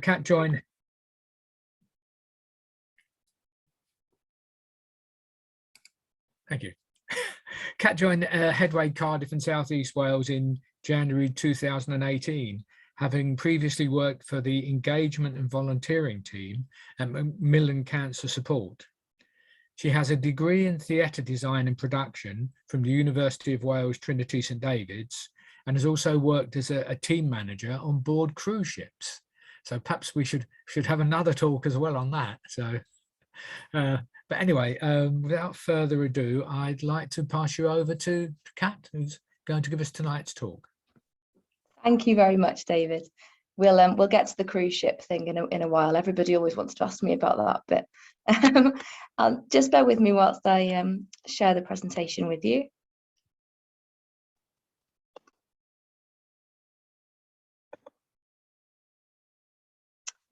Kat joined. Thank you. Kat joined Headway, Cardiff and South East Wales in January 2018, having previously worked for the engagement and volunteering team at Macmillan Cancer Support. She has a degree in theatre design and production from the University of Wales Trinity St David's, and has also worked as a team manager on board cruise ships. So perhaps we should have another talk as well on that. So, but anyway, without further ado, I'd like to pass you over to Kat, who's going to give us tonight's talk. Thank you very much, David. We'll get to the cruise ship thing in a while. Everybody always wants to ask me about that bit. Just bear with me whilst I share the presentation with you.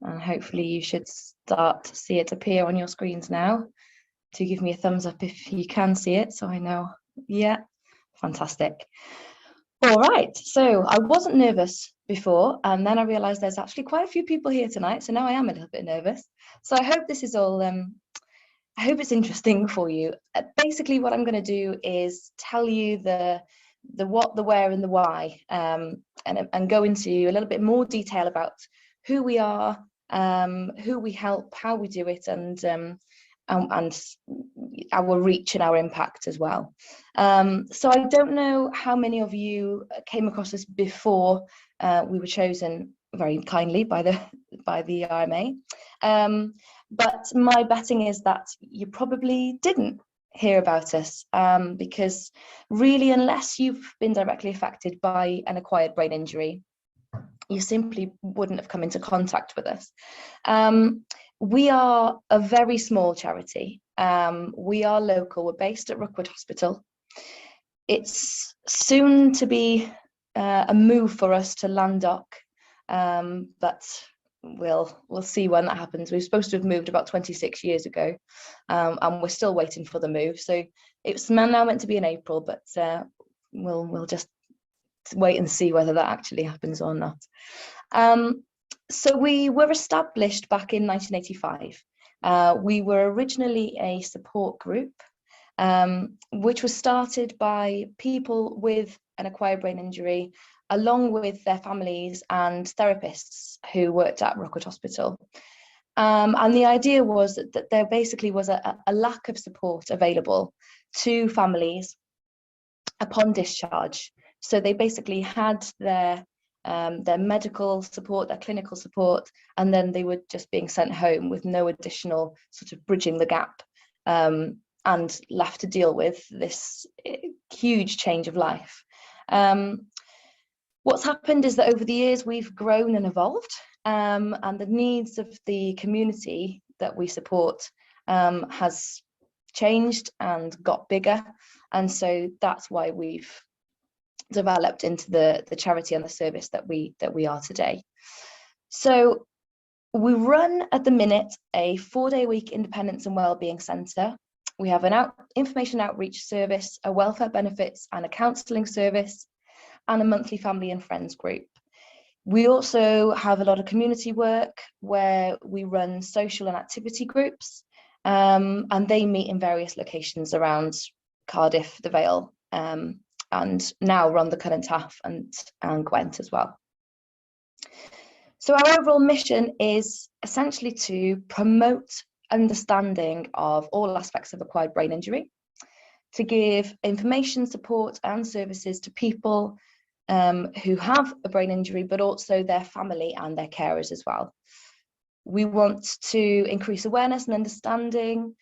And hopefully you should start to see it appear on your screens now. Do give me a thumbs up if you can see it, so I know. Yeah, fantastic. All right, so I wasn't nervous before, and then I realized there's actually quite a few people here tonight, so now I am a little bit nervous. So I hope this is all, I hope it's interesting for you. Basically what I'm going to do is tell you the what, the where and the why, and go into a little bit more detail about who we are, who we help, how we do it, and our reach and our impact as well. So I don't know how many of you came across this before we were chosen very kindly by the RMA, but my betting is that you probably didn't hear about us, because really, unless you've been directly affected by an acquired brain injury, you simply wouldn't have come into contact with us. We are a very small charity. We are local. We're based at Rickwood Hospital. It's soon to be a move for us to Landock, but we'll see when that happens. We're supposed to have moved about 26 years ago, and we're still waiting for the move. So it's now meant to be in April, but we'll just wait and see whether that actually happens or not. So we were established back in 1985. We were originally a support group, which was started by people with an acquired brain injury, along with their families and therapists who worked at Rickwood Hospital. And the idea was that there basically was a lack of support available to families upon discharge. So they basically had their medical support, their clinical support, and then they were just being sent home with no additional sort of bridging the gap, and left to deal with this huge change of life. What's happened is that over the years we've grown and evolved, and the needs of the community that we support has changed and got bigger, and so that's why we've developed into the charity and the service that we are today. So we run at the minute a 4-day-a-week independence and wellbeing centre. We have an information outreach service, a welfare benefits and a counselling service, and a monthly family and friends group. We also have a lot of community work where we run social and activity groups, and they meet in various locations around Cardiff, the Vale, and now run the Current Half and Gwent as well. So our overall mission is essentially to promote understanding of all aspects of acquired brain injury, to give information, support and services to people who have a brain injury, but also their family and their carers as well. We want to increase awareness and understanding.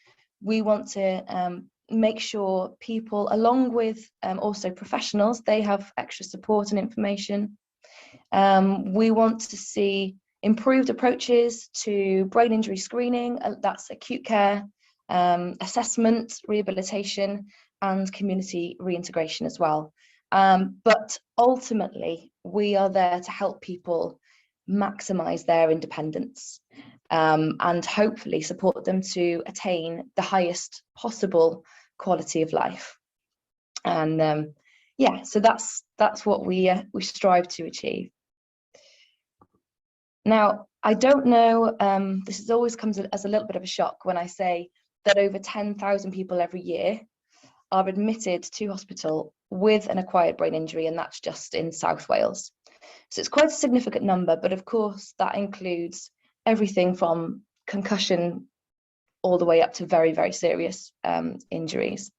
We want to make sure people, along with also professionals, they have extra support and information. We want to see improved approaches to brain injury screening, that's acute care, assessment, rehabilitation, and community reintegration as well. But ultimately, we are there to help people maximise their independence, and hopefully support them to attain the highest possible quality of life. And yeah, so that's what we strive to achieve. Now, I don't know, this has always comes as a little bit of a shock when I say that over 10,000 people every year are admitted to hospital with an acquired brain injury, and that's just in South Wales. So it's quite a significant number, but of course that includes everything from concussion all the way up to very, very serious injuries.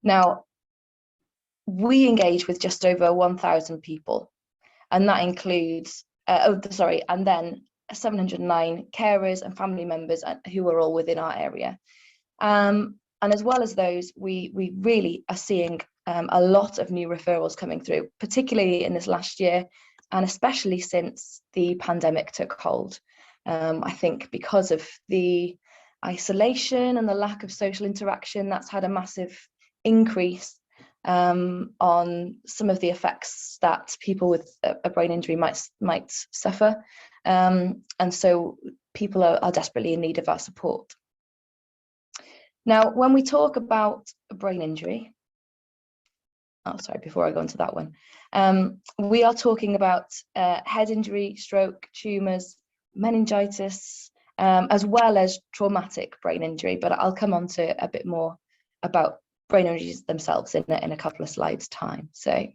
Now, we engage with just over 1,000 people, and that includes, and then 709 carers and family members who are all within our area. And as well as those, we really are seeing a lot of new referrals coming through, particularly in this last year, and especially since the pandemic took hold. I think because of the isolation and the lack of social interaction, that's had a massive increase on some of the effects that people with a brain injury might suffer. And so people are desperately in need of our support. Now, when we talk about a brain injury, before I go into that one, we are talking about head injury, stroke, tumours, meningitis, as well as traumatic brain injury, but I'll come on to a bit more about brain injuries themselves in a couple of slides' time. So I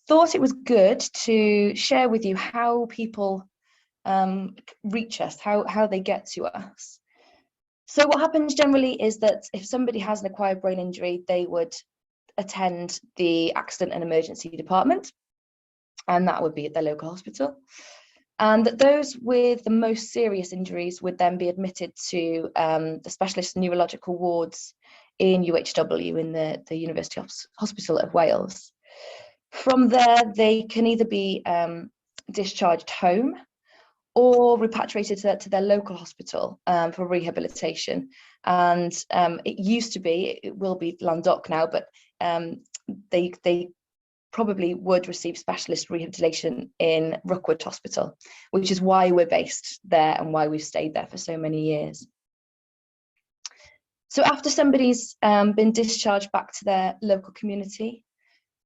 thought it was good to share with you how people reach us, how they get to us. So what happens generally is that if somebody has an acquired brain injury, they would attend the accident and emergency department, and that would be at their local hospital. And that those with the most serious injuries would then be admitted to the specialist neurological wards in UHW, in the University Hospital of Wales. From there, they can either be discharged home or repatriated to their local hospital for rehabilitation. And it will be Landoc now, but they probably would receive specialist rehabilitation in Rickwood Hospital, which is why we're based there and why we've stayed there for so many years. So after somebody's been discharged back to their local community,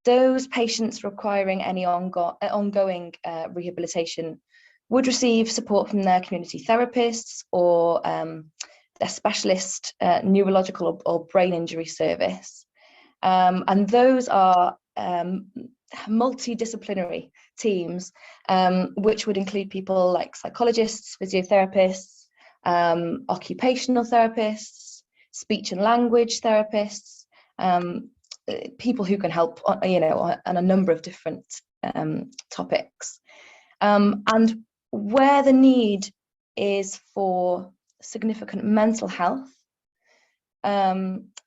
those patients requiring any ongoing rehabilitation would receive support from their community therapists or their specialist neurological or brain injury service. And those are multidisciplinary teams, which would include people like psychologists, physiotherapists, occupational therapists, speech and language therapists, people who can help on a number of different topics. And where the need is for significant mental health,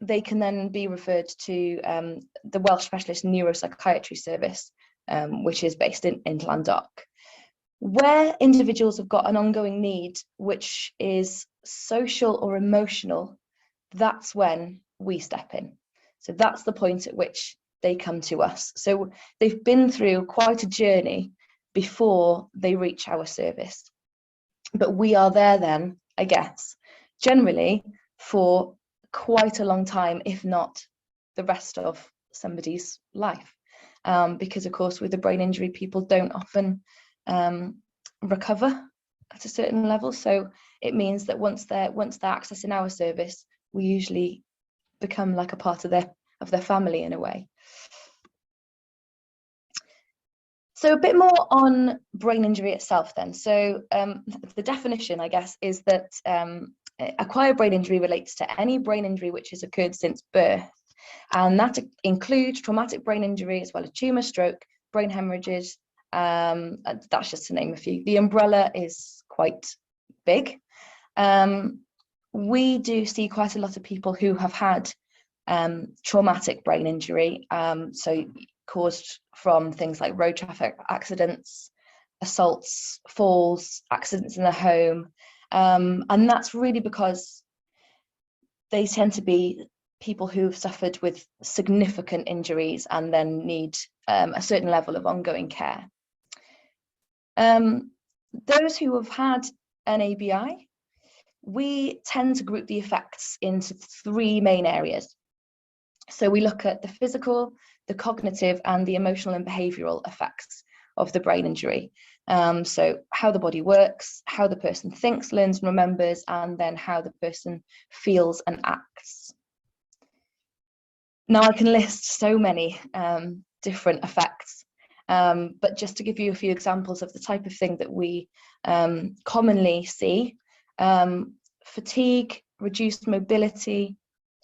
they can then be referred to the Welsh Specialist Neuropsychiatry Service, which is based in Landoc. Where individuals have got an ongoing need, which is social or emotional, that's when we step in. So that's the point at which they come to us. So they've been through quite a journey before they reach our service. But we are there then, I guess, generally for quite a long time, if not the rest of somebody's life. Because of course, with a brain injury, people don't often recover at a certain level. So it means that once they're accessing our service, we usually become like a part of their family in a way. So a bit more on brain injury itself then. So the definition, I guess, is that acquired brain injury relates to any brain injury which has occurred since birth. And that includes traumatic brain injury as well as tumour, stroke, brain hemorrhages. That's just to name a few. The umbrella is quite big. We do see quite a lot of people who have had traumatic brain injury, so caused from things like road traffic accidents, assaults, falls, accidents in the home, and that's really because they tend to be people who've suffered with significant injuries and then need a certain level of ongoing care. Those who have had an ABI, we tend to group the effects into three main areas. So we look at the physical, the cognitive, and the emotional and behavioural effects of the brain injury. So how the body works, how the person thinks, learns and remembers, and then how the person feels and acts. Now I can list so many different effects, but just to give you a few examples of the type of thing that we commonly see: fatigue, reduced mobility,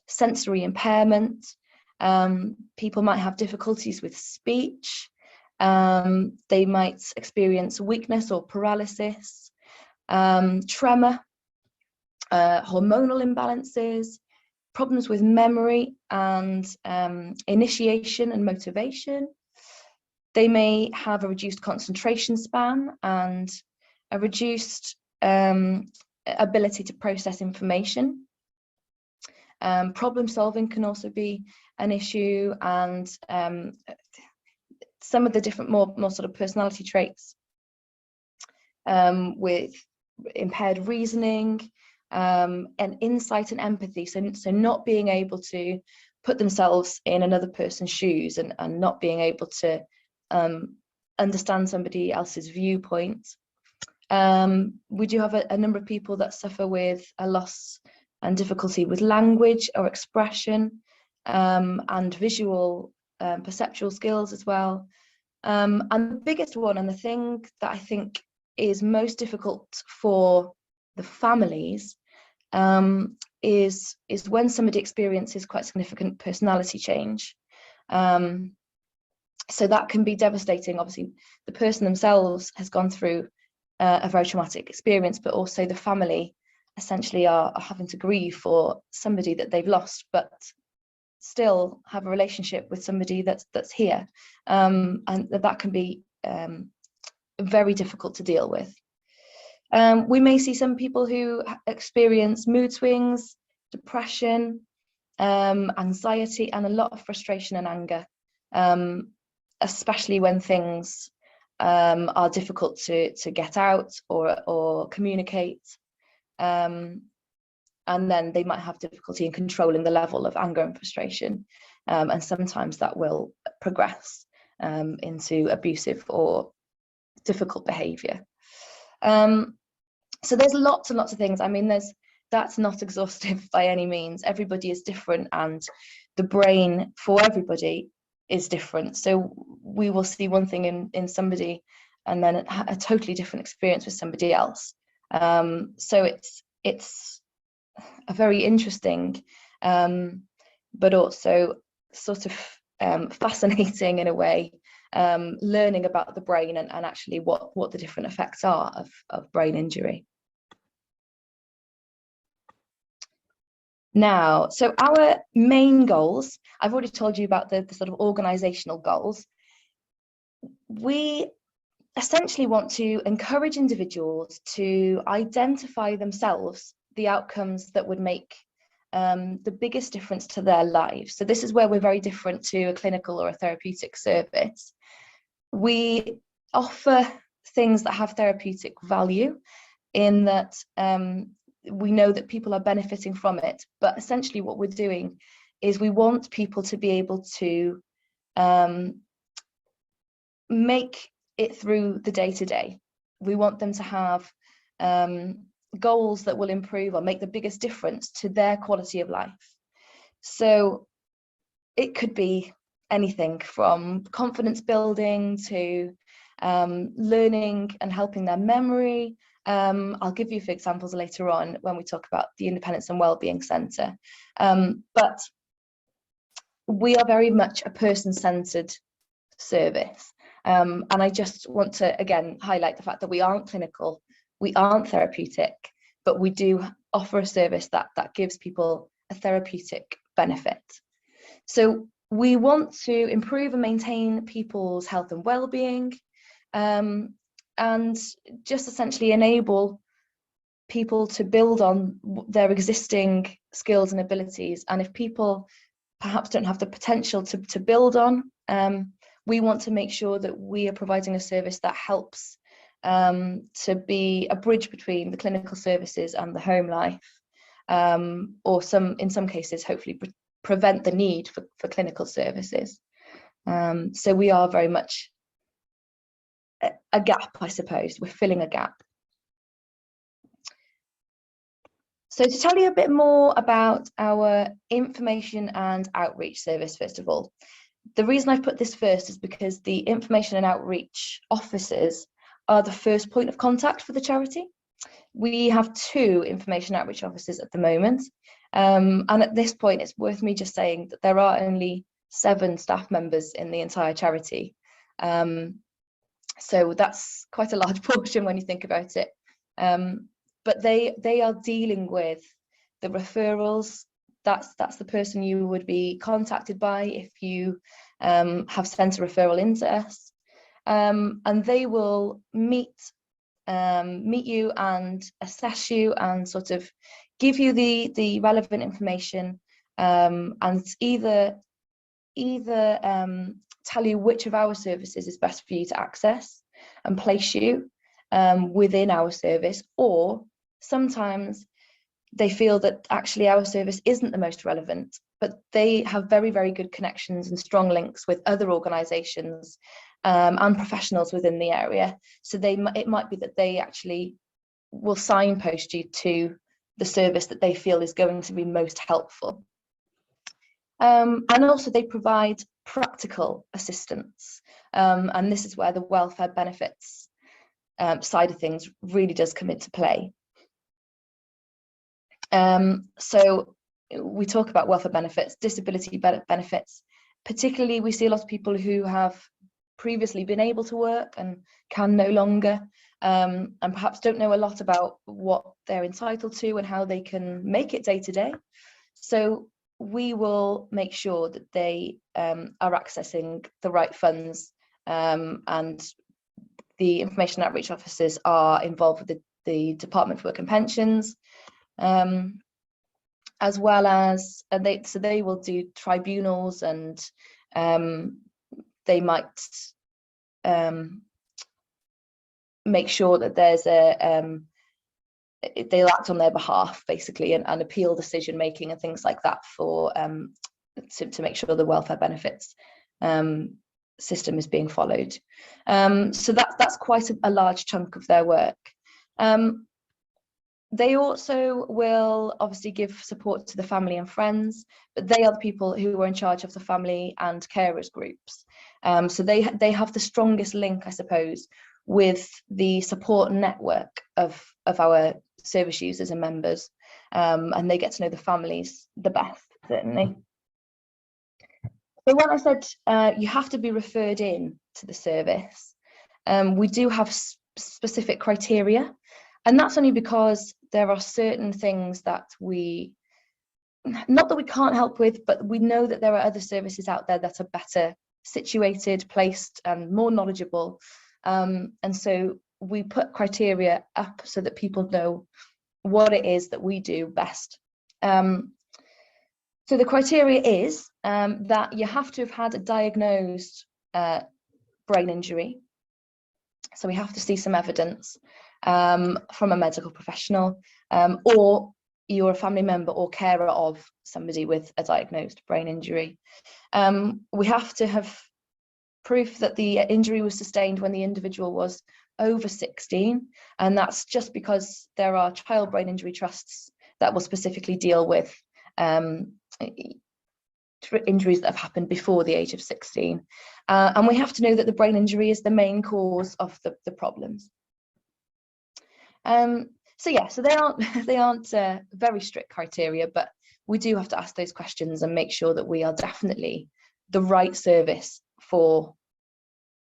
sensory impairment. People might have difficulties with speech. They might experience weakness or paralysis, tremor, hormonal imbalances, problems with memory and initiation and motivation. They may have a reduced concentration span and a reduced ability to process information. Problem solving can also be an issue, and some of the different more sort of personality traits with impaired reasoning, and insight and empathy, so not being able to put themselves in another person's shoes and not being able to understand somebody else's viewpoint. We do have a number of people that suffer with a loss and difficulty with language or expression, and visual perceptual skills as well. And the biggest one, and the thing that I think is most difficult for the families, is when somebody experiences quite significant personality change. So that can be devastating. Obviously, the person themselves has gone through a very traumatic experience, but also the family essentially are having to grieve for somebody that they've lost, but still have a relationship with somebody that's here, and that can be very difficult to deal with. We may see some people who experience mood swings, depression, anxiety, and a lot of frustration and anger, especially when things are difficult to get out or communicate. And then they might have difficulty in controlling the level of anger and frustration. And sometimes that will progress into abusive or difficult behaviour. So there's lots and lots of things. I mean, that's not exhaustive by any means. Everybody is different, and the brain for everybody is different. So we will see one thing in somebody and then a totally different experience with somebody else. So it's a very interesting, but also sort of fascinating in a way, learning about the brain and actually what the different effects are of brain injury. Now, so our main goals, I've already told you about the sort of organisational goals. We essentially want to encourage individuals to identify themselves the outcomes that would make the biggest difference to their lives. So this is where we're very different to a clinical or a therapeutic service. We offer things that have therapeutic value in that we know that people are benefiting from it, but essentially what we're doing is we want people to be able to make it through the day-to-day. We want them to have goals that will improve or make the biggest difference to their quality of life. So it could be anything from confidence building to learning and helping their memory. I'll give you a few examples later on when we talk about the Independence and Wellbeing Centre. But we are very much a person-centred service. And I just want to, again, highlight the fact that we aren't clinical, we aren't therapeutic, but we do offer a service that gives people a therapeutic benefit. So we want to improve and maintain people's health and well-being, and just essentially enable people to build on their existing skills and abilities. And if people perhaps don't have the potential to build on, we want to make sure that we are providing a service that helps to be a bridge between the clinical services and the home life, or in some cases, hopefully prevent the need for clinical services. So we are very much a gap, I suppose. We're filling a gap. So to tell you a bit more about our information and outreach service, first of all, the reason I've put this first is because the information and outreach officers are the first point of contact for the charity. We have 2 information outreach officers at the moment. And at this point, it's worth me just saying that there are only 7 staff members in the entire charity. So that's quite a large portion when you think about it. But they are dealing with the referrals. That's the person you would be contacted by if you have sent a referral into us. And they will meet you and assess you and sort of give you the relevant information, and either tell you which of our services is best for you to access and place you within our service, or sometimes they feel that actually our service isn't the most relevant, but they have very, very good connections and strong links with other organisations and professionals within the area. So it might be that they actually will signpost you to the service that they feel is going to be most helpful. And also they provide practical assistance. And this is where the welfare benefits side of things really does come into play. So we talk about welfare benefits, disability benefits. Particularly, we see a lot of people who have previously been able to work and can no longer, and perhaps don't know a lot about what they're entitled to and how they can make it day to day. So we will make sure that they are accessing the right funds, and the information outreach officers are involved with the Department for Work and Pensions, as well as they will do tribunals, and they might make sure that there's they'll act on their behalf basically, and appeal decision making and things like that for to make sure the welfare benefits system is being followed. So that's quite a large chunk of their work. They also will obviously give support to the family and friends, but they are the people who are in charge of the family and carers groups. So they have the strongest link, I suppose, with the support network of our service users and members, and they get to know the families the best, certainly. So when I said you have to be referred in to the service, we do have specific criteria, and that's only because there are certain things that not that we can't help with, but we know that there are other services out there that are better situated, placed, and more knowledgeable. And so we put criteria up so that people know what it is that we do best. So the criteria is that you have to have had a diagnosed brain injury. So we have to see some evidence from a medical professional, or you're a family member or carer of somebody with a diagnosed brain injury. We have to have proof that the injury was sustained when the individual was over 16, and that's just because there are child brain injury trusts that will specifically deal with injuries that have happened before the age of 16. And we have to know that the brain injury is the main cause of the problems. So yeah, so they aren't very strict criteria, but we do have to ask those questions and make sure that we are definitely the right service for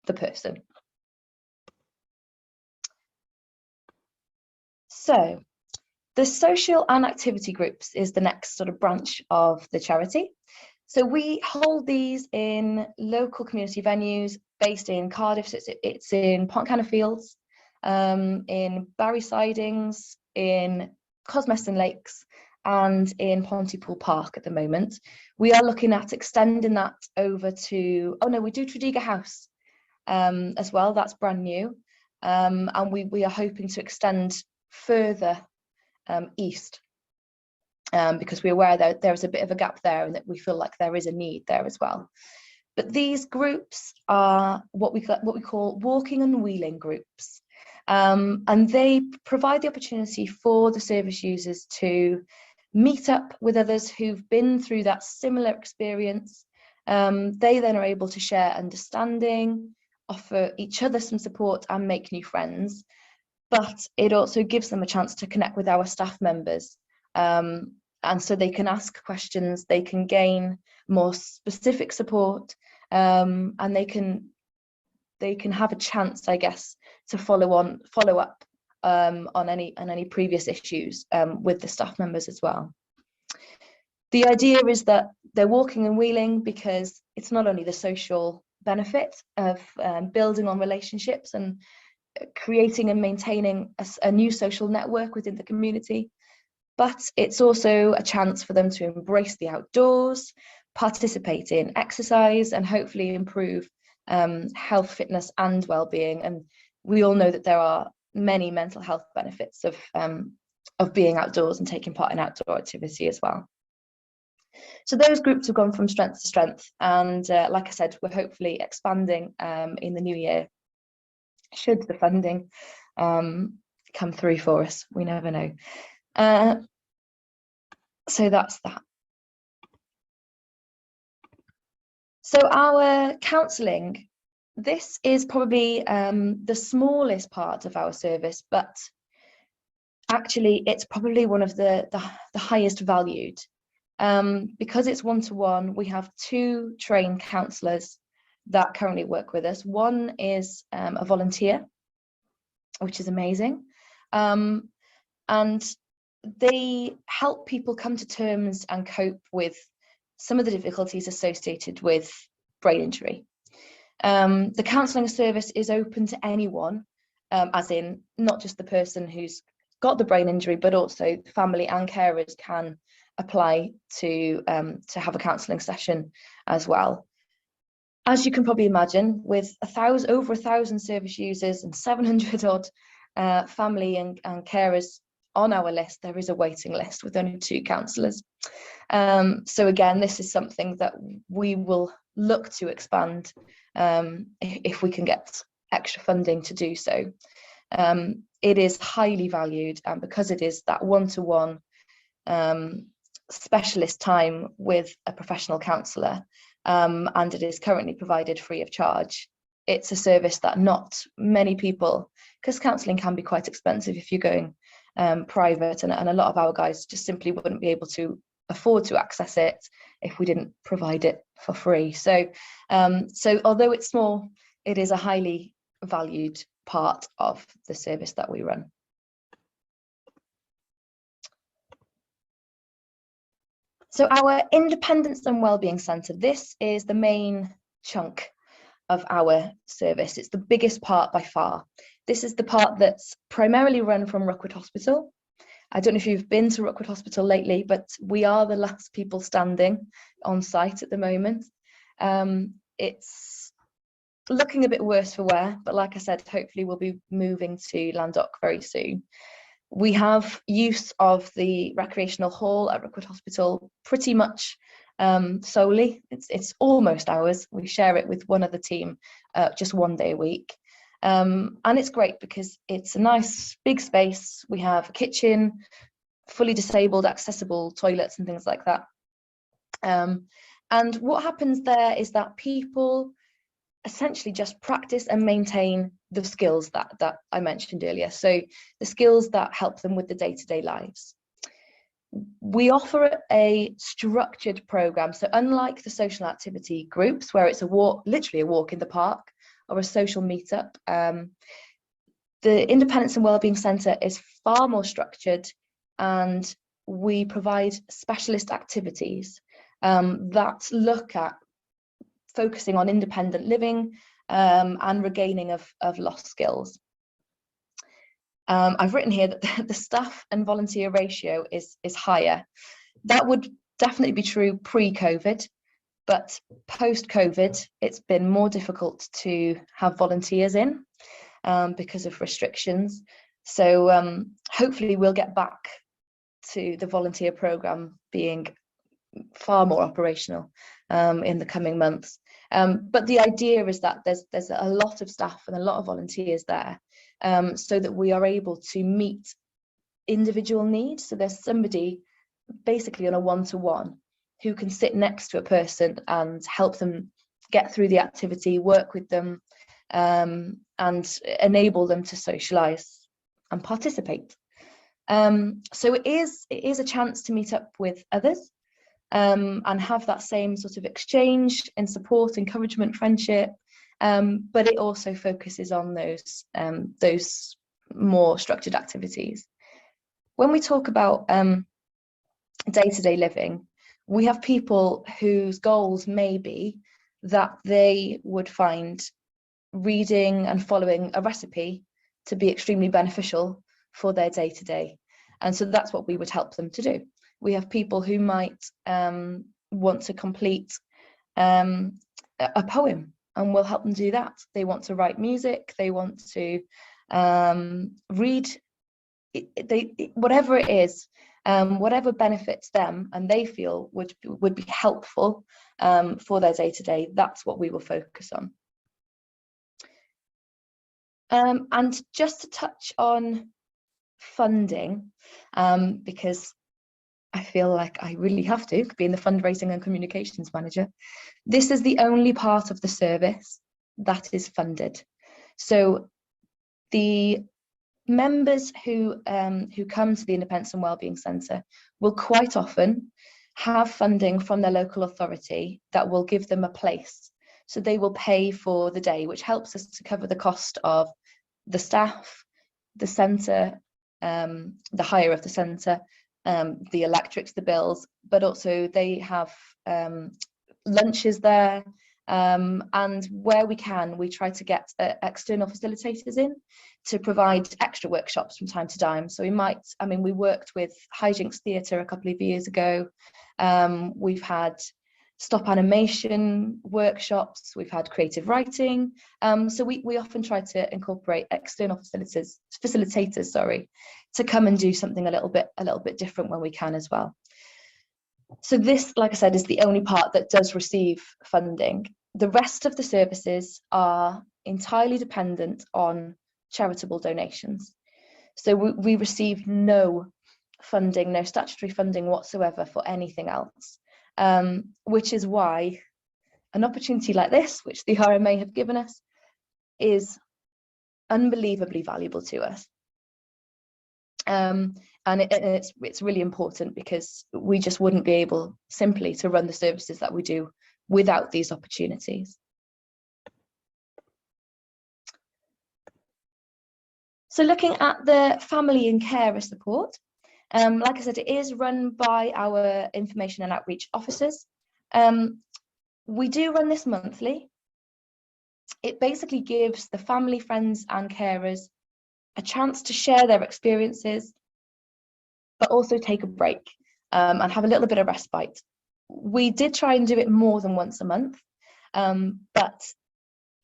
the person. So the social and activity groups is the next sort of branch of the charity. So we hold these in local community venues based in Cardiff. So it's in Pontcanna Fields, in Barry Sidings, in Cosmeston Lakes, and in Pontypool Park at the moment. We are looking at extending that over to, oh no, we do Tredegar House as well. That's brand new, and we are hoping to extend further east, because we're aware that there is a bit of a gap there, and that we feel like there is a need there as well. But these groups are what we call walking and wheeling groups. And they provide the opportunity for the service users to meet up with others who've been through that similar experience. They then are able to share understanding, offer each other some support and make new friends. But it also gives them a chance to connect with our staff members. And so they can ask questions, they can gain more specific support, and they can have a chance, I guess, to follow up on any previous issues with the staff members as well. The idea is that they're walking and wheeling because it's not only the social benefit of building on relationships and creating and maintaining a new social network within the community, but it's also a chance for them to embrace the outdoors, participate in exercise, and hopefully improve health, fitness and well-being. And we all know that there are many mental health benefits of being outdoors and taking part in outdoor activity as well. So those groups have gone from strength to strength, and like I said, we're hopefully expanding in the new year, should the funding come through for us. We never know. So that's that. So our counselling, this is probably the smallest part of our service, but actually it's probably one of the highest valued. Because it's one-to-one, we have 2 trained counsellors that currently work with us. One is a volunteer, which is amazing. And they help people come to terms and cope with some of the difficulties associated with brain injury. The counselling service is open to anyone, as in not just the person who's got the brain injury, but also family and carers can apply to have a counselling session as well. As you can probably imagine, with over 1,000 service users and 700 odd family and carers on our list, there is a waiting list with only 2 counsellors. So again, this is something that we will look to expand if we can get extra funding to do so. It is highly valued, and because it is that one-to-one specialist time with a professional counsellor, and it is currently provided free of charge, it's a service that not many people, because counselling can be quite expensive if you're going private, and a lot of our guys just simply wouldn't be able to afford to access it if we didn't provide it for free. So although it's small, it is a highly valued part of the service that we run. So our Independence and Wellbeing Centre, this is the main chunk of our service. It's the biggest part by far. This is the part that's primarily run from Rickwood Hospital. I don't know if you've been to Rickwood Hospital lately, but we are the last people standing on site at the moment. It's looking a bit worse for wear, but like I said, hopefully we'll be moving to Landock very soon. We have use of the recreational hall at Rickwood Hospital pretty much solely. It's almost ours. We share it with one other team just one day a week. And it's great because it's a nice big space. We have a kitchen, fully disabled, accessible toilets and things like that. And what happens there is that people essentially just practice and maintain the skills that I mentioned earlier. So the skills that help them with the day-to-day lives. We offer a structured program. So unlike the social activity groups where it's a walk, literally a walk in the park or a social meetup, the Independence and Wellbeing Centre is far more structured, and we provide specialist activities that look at focusing on independent living and regaining of lost skills. I've written here that the staff and volunteer ratio is higher. That would definitely be true pre-COVID, but post-COVID, it's been more difficult to have volunteers in because of restrictions. So hopefully we'll get back to the volunteer programme being far more operational in the coming months. But the idea is that there's a lot of staff and a lot of volunteers there, so that we are able to meet individual needs. So there's somebody basically on a one-to-one who can sit next to a person and help them get through the activity, work with them, and enable them to socialise and participate. So it is a chance to meet up with others, and have that same sort of exchange and support, encouragement, friendship, but it also focuses on those more structured activities. When we talk about day-to-day living, we have people whose goals may be that they would find reading and following a recipe to be extremely beneficial for their day-to-day. And so that's what we would help them to do. We have people who might want to complete a poem, and we'll help them do that. They want to write music, they want to read, whatever it is, whatever benefits them and they feel would be helpful for their day-to-day, that's what we will focus on. And just to touch on funding, because I feel like I really have to, being the fundraising and communications manager. This is the only part of the service that is funded. So the members who come to the Independence and Wellbeing Centre will quite often have funding from their local authority that will give them a place. So they will pay for the day, which helps us to cover the cost of the staff, the centre, the hire of the centre, the electrics, the bills, but also they have lunches there, and where we can, we try to get external facilitators in to provide extra workshops from time to time. So we worked with Hijinks Theatre a couple of years ago. We've had stop animation workshops, we've had creative writing. So we often try to incorporate external facilitators, to come and do something a little bit different when we can as well. So this, like I said, is the only part that does receive funding. The rest of the services are entirely dependent on charitable donations. So we receive no funding, no statutory funding whatsoever for anything else, which is why an opportunity like this, which the RMA have given us, is unbelievably valuable to us. And it's really important, because we just wouldn't be able simply to run the services that we do without these opportunities. So looking at the family and carer support, like I said, it is run by our information and outreach officers. We do run this monthly. It basically gives the family, friends and carers a chance to share their experiences, but also take a break and have a little bit of respite. We did try and do it more than once a month, but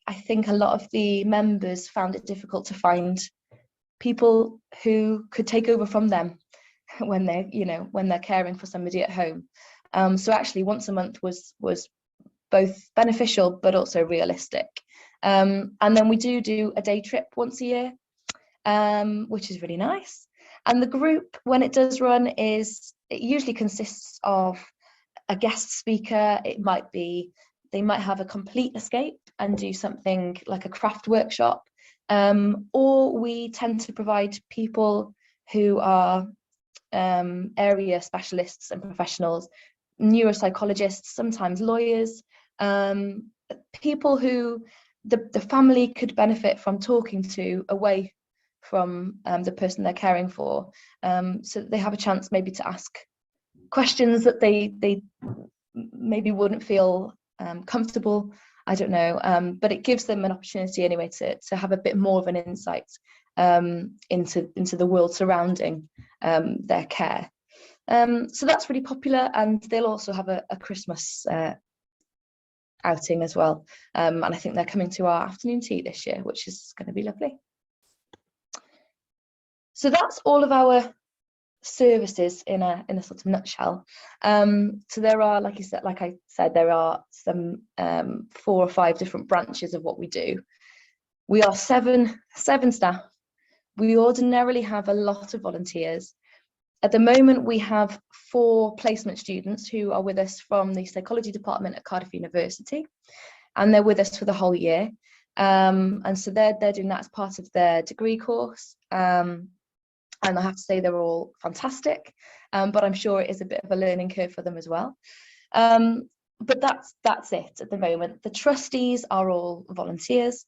I think a lot of the members found it difficult to find people who could take over from them when they're caring for somebody at home. So actually once a month was both beneficial but also realistic. And then we do a day trip once a year, which is really nice. And the group, when it does run, it usually consists of a guest speaker. They might have a complete escape and do something like a craft workshop, or we tend to provide people who are area specialists and professionals, neuropsychologists, sometimes lawyers, people who the family could benefit from talking to away from the person they're caring for, so that they have a chance maybe to ask questions that they maybe wouldn't feel comfortable, I don't know, but it gives them an opportunity anyway to have a bit more of an insight into the world surrounding their care. So that's really popular, and they'll also have a Christmas outing as well, and I think they're coming to our afternoon tea this year, which is going to be lovely. So that's all of our services in a sort of nutshell. So there are, like I said, there are some 4 or 5 different branches of what we do. We are seven staff. We ordinarily have a lot of volunteers. At the moment, we have 4 placement students who are with us from the psychology department at Cardiff University, and they're with us for the whole year. And so they're doing that as part of their degree course. And I have to say they're all fantastic, but I'm sure it is a bit of a learning curve for them as well. But that's it at the moment. The trustees are all volunteers,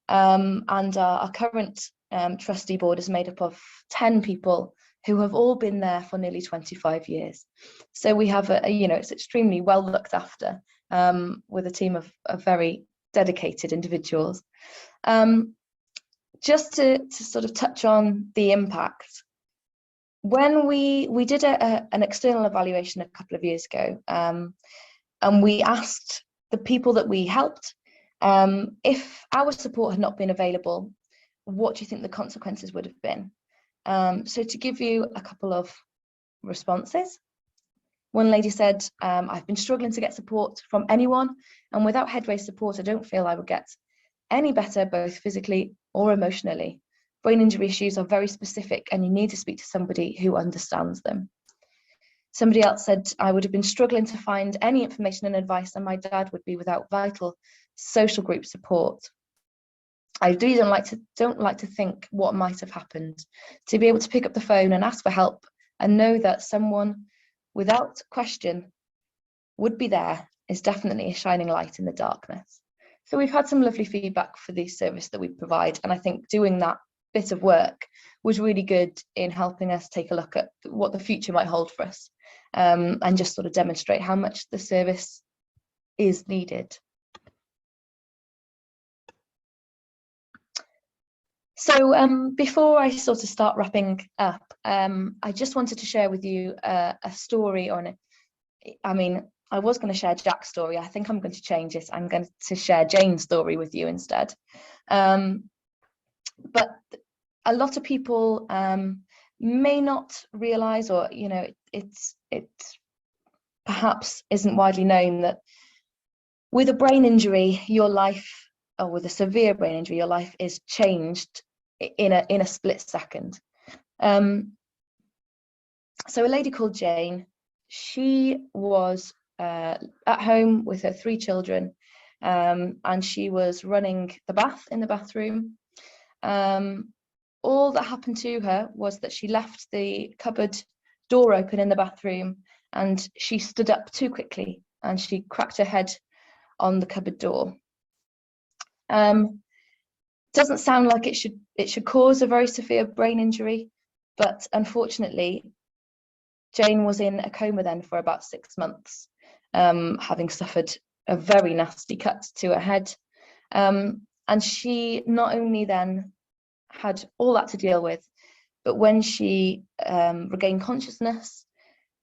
and our current trustee board is made up of 10 people who have all been there for nearly 25 years. So we have it's extremely well looked after, with a team of very dedicated individuals. Just to sort of touch on the impact, when we did an external evaluation a couple of years ago, and we asked the people that we helped, if our support had not been available, what do you think the consequences would have been? So to give you a couple of responses, one lady said, I've been struggling to get support from anyone, and without Headway support, I don't feel I would get any better, both physically or emotionally. Brain injury issues are very specific, and you need to speak to somebody who understands them. Somebody else said, I would have been struggling to find any information and advice, and my dad would be without vital social group support. I really don't like to think what might have happened. To be able to pick up the phone and ask for help and know that someone without question would be there is definitely a shining light in the darkness. So we've had some lovely feedback for the service that we provide, and I think doing that bit of work was really good in helping us take a look at what the future might hold for us, and just sort of demonstrate how much the service is needed. So before I sort of start wrapping up, I just wanted to share with you a story on it. I mean, I was going to share Jack's story. I think I'm going to change it. I'm going to share Jane's story with you instead. But a lot of people may not realise, or it perhaps isn't widely known, that with a brain injury, your life, or with a severe brain injury, your life is changed in a split second. So a lady called Jane, she was at home with her 3 children, and she was running the bath in the bathroom. All that happened to her was that she left the cupboard door open in the bathroom, and she stood up too quickly and she cracked her head on the cupboard door. Doesn't sound like it should cause a very severe brain injury, but unfortunately Jane was in a coma then for about 6 months, having suffered a very nasty cut to her head. And she not only then had all that to deal with, but when she regained consciousness,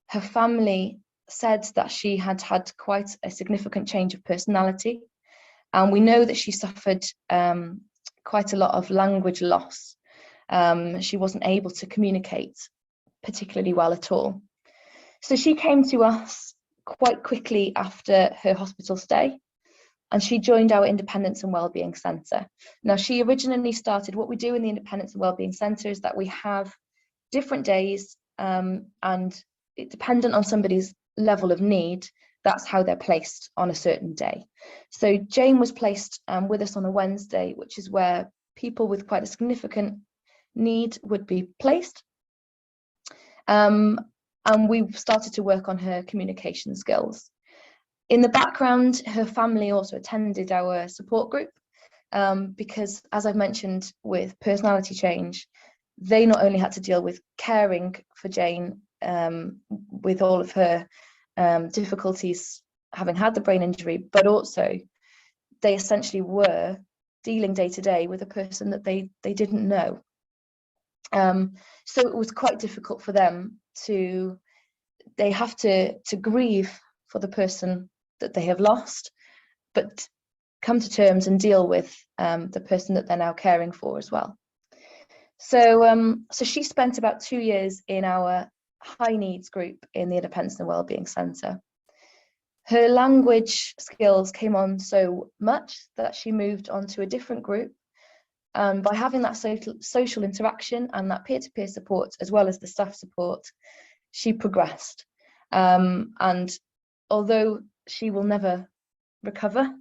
her family said that she had had quite a significant change of personality. And we know that she suffered quite a lot of language loss. She wasn't able to communicate particularly well at all. So she came to us quite quickly after her hospital stay, and she joined our Independence and Wellbeing Centre. Now, she originally started, what we do in the Independence and Wellbeing Centre is that we have different days, and it dependent on somebody's level of need, that's how they're placed on a certain day. So Jane was placed with us on a Wednesday, which is where people with quite a significant need would be placed. And we started to work on her communication skills. In the background, her family also attended our support group, because, as I've mentioned, with personality change, they not only had to deal with caring for Jane with all of her difficulties having had the brain injury, but also they essentially were dealing day to day with a person that they didn't know. So it was quite difficult for them they have to grieve for the person that they have lost, but come to terms and deal with the person that they're now caring for as well. So she spent about 2 years in our high needs group in the Independence and Wellbeing Centre. Her language skills came on so much that she moved on to a different group. By having that social interaction and that peer-to-peer support, as well as the staff support, she progressed. And although she will never recover,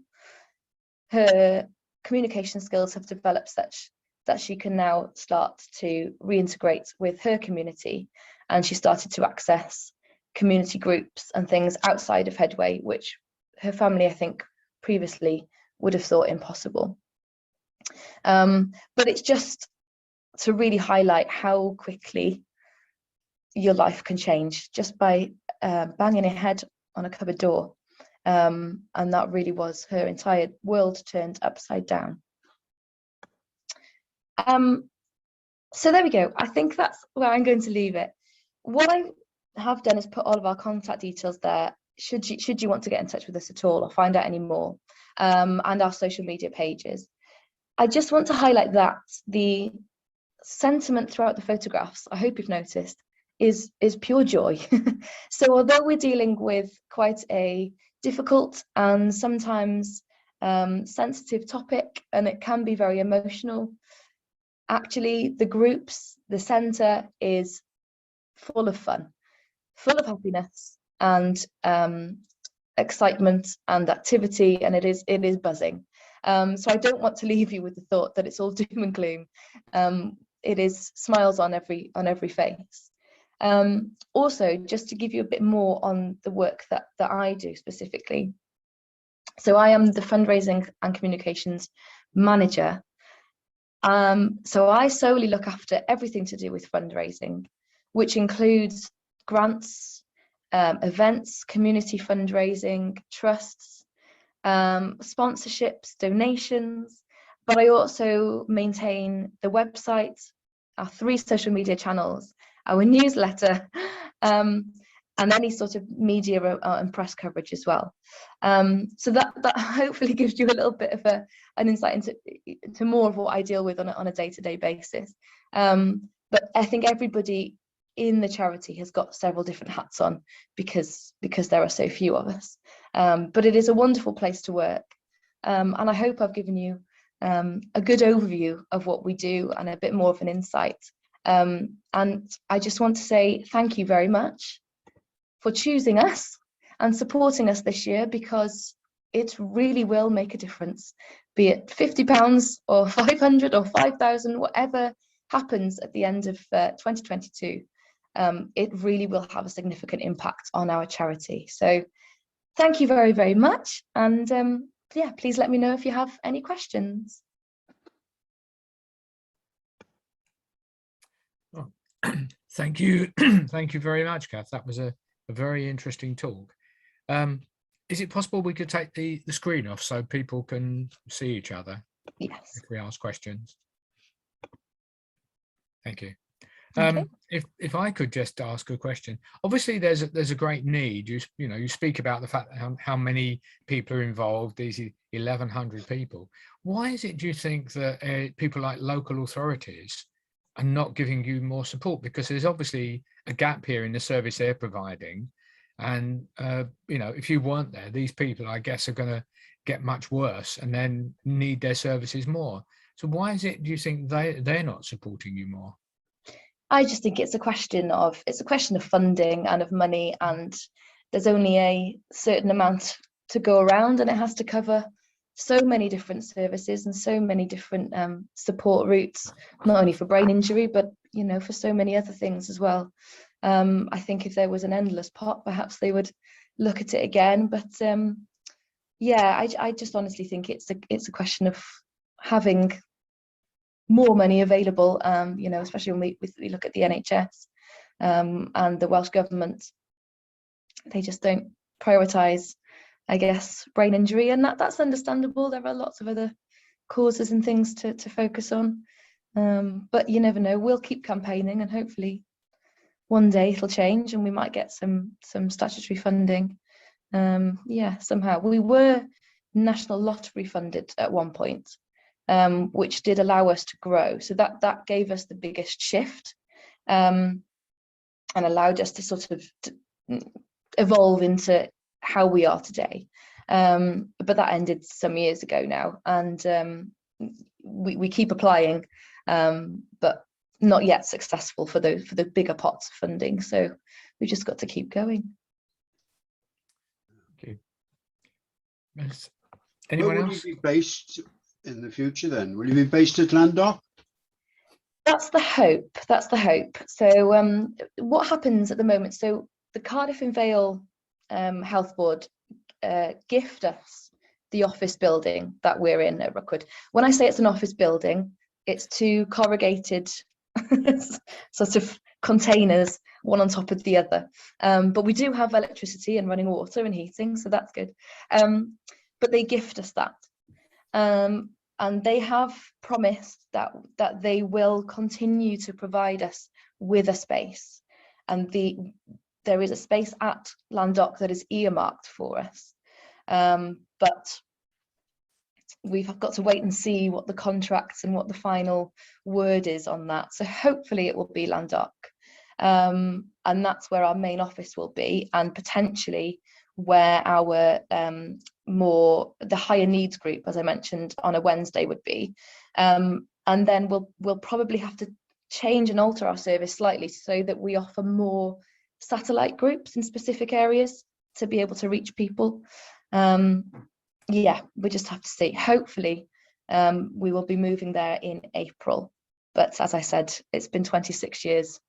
her communication skills have developed such that she can now start to reintegrate with her community, and she started to access community groups and things outside of Headway, which her family, I think, previously would have thought impossible. But it's just to really highlight how quickly your life can change just by banging your head on a cupboard door. And that really was her entire world turned upside down. So there we go. I think that's where I'm going to leave it. What I have done is put all of our contact details there, should you want to get in touch with us at all or find out any more, and our social media pages. I just want to highlight that the sentiment throughout the photographs, I hope you've noticed, is pure joy. So although we're dealing with quite a difficult and sometimes sensitive topic, and it can be very emotional, actually the groups, the centre is full of fun, full of happiness and excitement and activity, and it is buzzing. So I don't want to leave you with the thought that it's all doom and gloom. It is smiles on every face. Also, just to give you a bit more on the work that I do specifically. So I am the fundraising and communications manager. So I solely look after everything to do with fundraising, which includes grants, events, community fundraising, trusts, sponsorships, donations, but I also maintain the website, our 3 social media channels, our newsletter, and any sort of media and press coverage as well. So that hopefully gives you a little bit of an insight into more of what I deal with on a day-to-day basis. But I think everybody in the charity has got several different hats on because there are so few of us. But it is a wonderful place to work. And I hope I've given you a good overview of what we do and a bit more of an insight. And I just want to say thank you very much for choosing us and supporting us this year, because it really will make a difference, be it £50 or 500 or 5,000, whatever happens at the end of 2022. It really will have a significant impact on our charity. So thank you very, very much. And yeah, please let me know if you have any questions. Oh, thank you. Thank you very much, Kath. That was a very interesting talk. Is it possible we could take the screen off so people can see each other? Yes. If we ask questions. Thank you. Okay. If I could just ask a question, obviously there's a great need. You speak about the fact how many people are involved. These 1,100 people. Why is it, do you think, that people like local authorities are not giving you more support? Because there's obviously a gap here in the service they're providing, and if you weren't there, these people, I guess, are going to get much worse and then need their services more. So why is it, do you think, they're not supporting you more? I just think it's a question of funding and of money, and there's only a certain amount to go around, and it has to cover so many different services and so many different support routes, not only for brain injury, but for so many other things as well. I think if there was an endless pot, perhaps they would look at it again. But yeah, I just honestly think it's a question of having more money available, especially when we look at the NHS and the Welsh Government. They just don't prioritise, I guess, brain injury, and that's understandable. There are lots of other causes and things to focus on, but you never know. We'll keep campaigning, and hopefully one day it'll change and we might get some statutory funding. Yeah, somehow. We were national lottery funded at one point, which did allow us to grow. So that gave us the biggest shift, and allowed us to sort of evolve into how we are today. But that ended some years ago now, and we keep applying, but not yet successful for the bigger pots of funding. So we've just got to keep going. Okay. Anyone Where else? will you be based in the future then? Will you be based at Landock? That's the hope. That's the hope. So what happens at the moment? So the Cardiff and Vale Health Board gift us the office building that we're in at Rickwood. When I say it's an office building, it's two corrugated sort of containers, one on top of the other. But we do have electricity and running water and heating, so that's good. But they gift us that. And they have promised that they will continue to provide us with a space. And there is a space at Landock that is earmarked for us. But we've got to wait and see what the contracts and what the final word is on that. So hopefully it will be Landock. And that's where our main office will be, and potentially where our the higher needs group, as I mentioned, on a Wednesday would be. And then we'll probably have to change and alter our service slightly so that we offer more satellite groups in specific areas to be able to reach people. Yeah, we just have to see. Hopefully we will be moving there in April, but as I said, it's been 26 years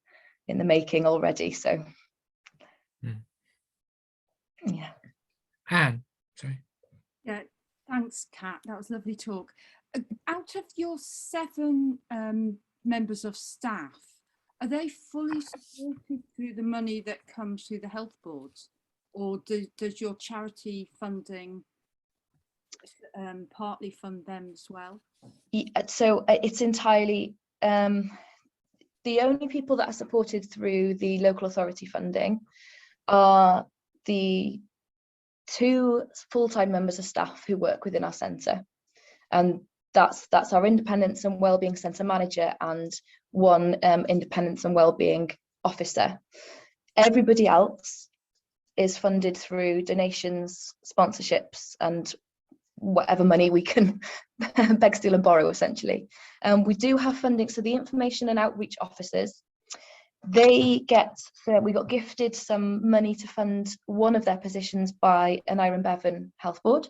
in the making already, so yeah. Anne, sorry. Yeah, thanks, Kat. That was lovely talk. Out of your 7 members of staff, are they fully supported through the money that comes through the health boards, or does your charity funding partly fund them as well? Yeah, so it's entirely the only people that are supported through the local authority funding are the 2 full-time members of staff who work within our centre, and that's our independence and wellbeing centre manager and 1 independence and wellbeing officer. Everybody else is funded through donations, sponsorships, and whatever money we can beg, steal and borrow, essentially. We do have funding, so the information and outreach officers, we got gifted some money to fund one of their positions by an Iron Bevan Health Board,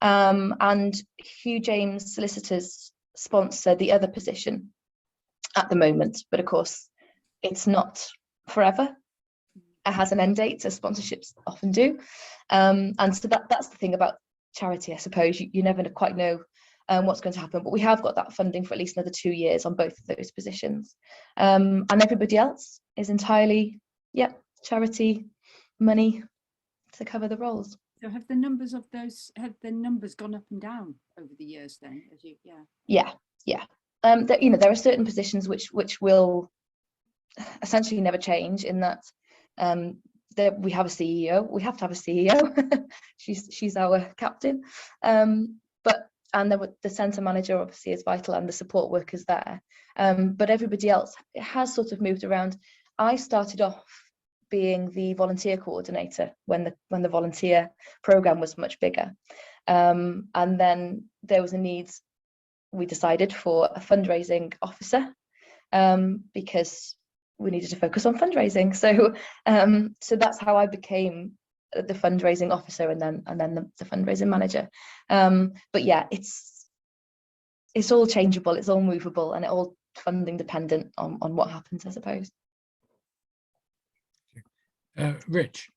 and Hugh James solicitors sponsor the other position at the moment, but of course it's not forever. It has an end date, as sponsorships often do, and so that's the thing about charity, I suppose. You never quite know what's going to happen, but we have got that funding for at least another 2 years on both of those positions, and everybody else is entirely charity money to cover the roles. So have the numbers gone up and down over the years then? Yeah. There are certain positions which will essentially never change, in that we have a CEO. We have to have a CEO. she's our captain. And the centre manager obviously is vital, and the support workers there. But everybody else, it has sort of moved around. I started off being the volunteer coordinator when the volunteer programme was much bigger. And then there was a need, we decided, for a fundraising officer, because we needed to focus on fundraising. So that's how I became the fundraising officer, and then the fundraising manager. But yeah, it's all changeable, it's all movable, and it all funding dependent on what happens, I suppose. Rich.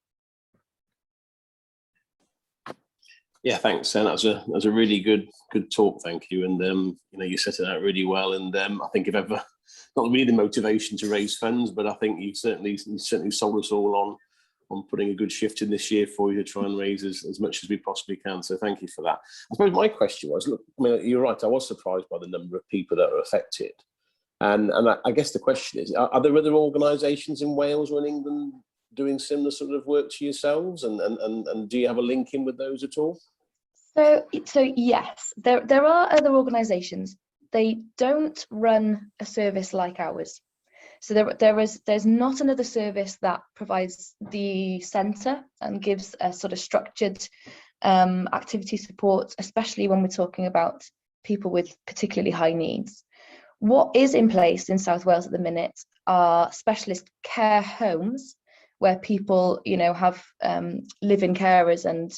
Yeah, thanks. And that was a really good talk. Thank you. And you set it out really well. And I think if ever, not really the motivation to raise funds, but I think you certainly sold us all on putting a good shift in this year for you to try and raise as much as we possibly can. So thank you for that. I suppose my question was, look, I mean, you're right. I was surprised by the number of people that are affected. And I guess the question is, are there other organisations in Wales or in England doing similar sort of work to yourselves? And do you have a link in with those at all? So yes, there are other organisations. They don't run a service like ours. So there's not another service that provides the centre and gives a sort of structured activity support, especially when we're talking about people with particularly high needs. What is in place in South Wales at the minute are specialist care homes where people, have live-in carers and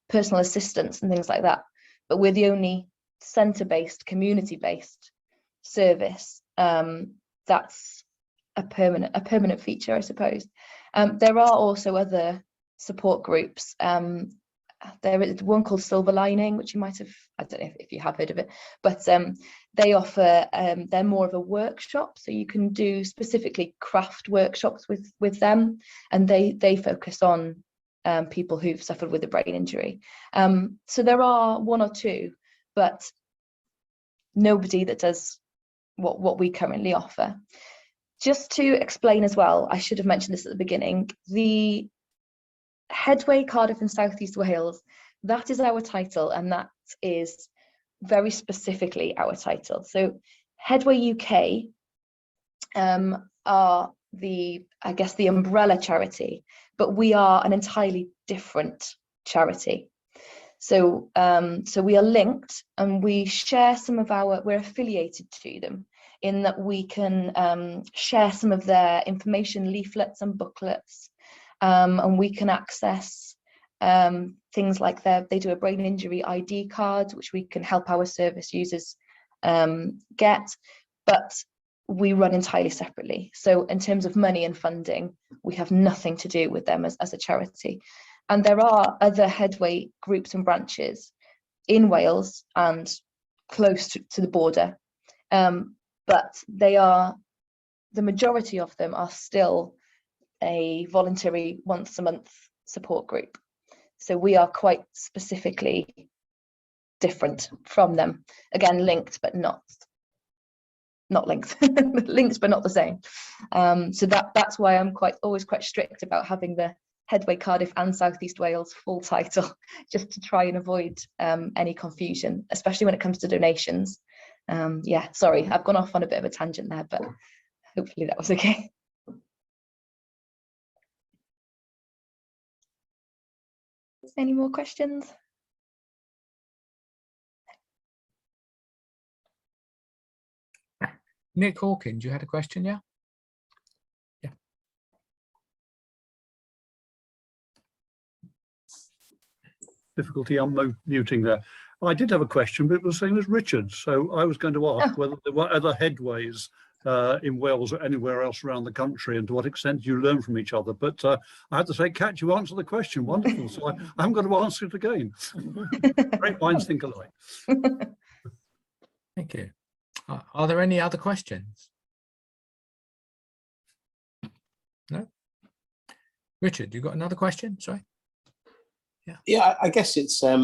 personal assistants and things like that. But we're the only centre-based, community-based service that's a permanent feature, I suppose. There are also other support groups. There is one called Silver Lining, which you might have, I don't know if you have heard of it, but they offer, they're more of a workshop, so you can do specifically craft workshops with them, and they focus on people who've suffered with a brain injury. So there are one or two, but nobody that does what we currently offer. Just to explain as well, I should have mentioned this at the beginning, the Headway, Cardiff and South East Wales, that is our title, and that is very specifically our title. So Headway UK are the umbrella charity, but we are an entirely different charity. So we are linked, and we share some of we're affiliated to them in that we can share some of their information, leaflets and booklets, and we can access things like they do a brain injury ID card, which we can help our service users get, but we run entirely separately. So in terms of money and funding, we have nothing to do with them as a charity. And there are other Headway groups and branches in Wales and close to the border, but the majority of them are still a voluntary once a month support group. So we are quite specifically different from them. Again, linked but not linked, linked but not the same. So that's why I'm always quite strict about having the Headway Cardiff and South East Wales full title, just to try and avoid any confusion, especially when it comes to donations. Yeah, sorry, I've gone off on a bit of a tangent there, but hopefully that was okay. Any more questions? Nick Hawkins, you had a question, yeah? Yeah. Difficulty unmuting there. I did have a question, but it was the same as Richard. So I was going to ask whether there were other headways in Wales or anywhere else around the country, and to what extent you learn from each other. But I have to say, Kat, you answered the question. Wonderful. So I haven't got to answer it again. Great minds think alike. Thank you. Are there any other questions? No? Richard, you got another question? Sorry. Yeah, I guess it's, I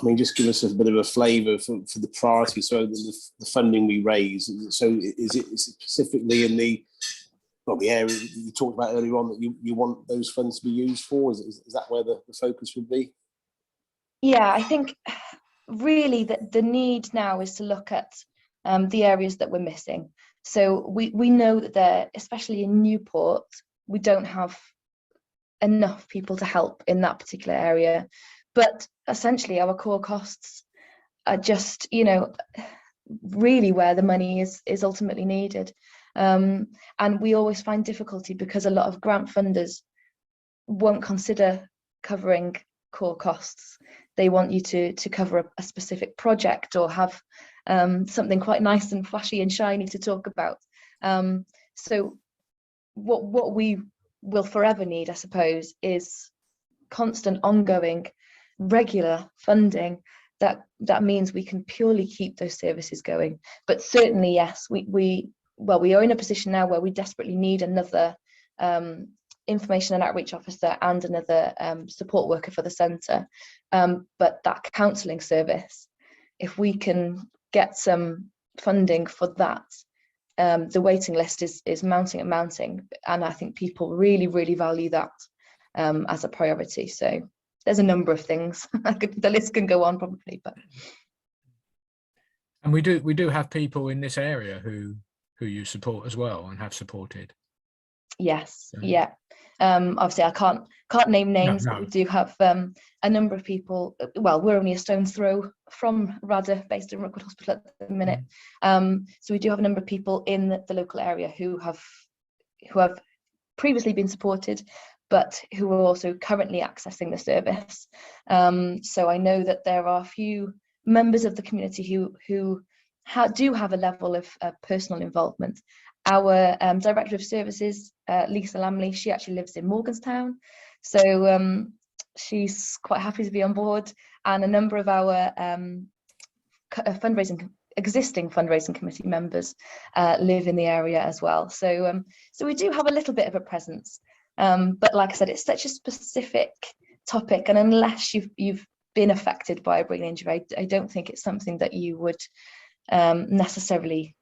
mean, just give us a bit of a flavour for the priority. So the funding we raise, so is it specifically in the area that you talked about earlier on that you want those funds to be used for? Is that where the focus would be? Yeah, I think really the need now is to look at the areas that we're missing. So we know that there, especially in Newport, we don't have enough people to help in that particular area, but essentially our core costs are just, really where the money is ultimately needed. And we always find difficulty because a lot of grant funders won't consider covering core costs. They want you to cover a specific project or have something quite nice and flashy and shiny to talk about. So what we will forever need, I suppose, is constant, ongoing, regular funding that means we can purely keep those services going. But certainly, yes, we are in a position now where we desperately need another information and outreach officer and another support worker for the centre. But that counselling service, if we can get some funding for that, the waiting list is mounting and mounting, and I think people really value that as a priority. So there's a number of things. The list can go on probably, but. And we do have people in this area who you support as well and have supported. Yes, So- yeah. Obviously, I can't name names, No. but we do have a number of people. Well, we're only a stone's throw from Radyr, based in Rickwood Hospital at the minute. So we do have a number of people in the local area who have previously been supported, but who are also currently accessing the service. So I know that there are a few members of the community who do have a level of personal involvement. Our Director of Services, Lisa Lamley, she actually lives in Morganstown. So she's quite happy to be on board. And a number of our existing fundraising committee members live in the area as well. So we do have a little bit of a presence. But like I said, it's such a specific topic. And unless you've been affected by a brain injury, I don't think it's something that you would necessarily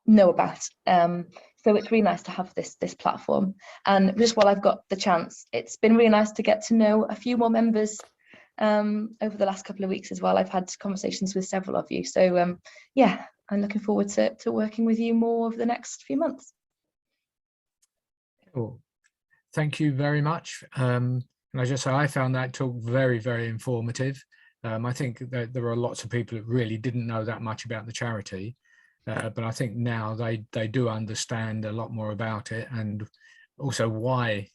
know about. So it's really nice to have this platform. And just while I've got the chance, it's been really nice to get to know a few more members over the last couple of weeks as well. I've had conversations with several of you. So yeah, I'm looking forward to working with you more over the next few months. Cool. Thank you very much. And I just say I found that talk very, very informative. I think that there are lots of people that really didn't know that much about the charity, but I think now they do understand a lot more about it, and also why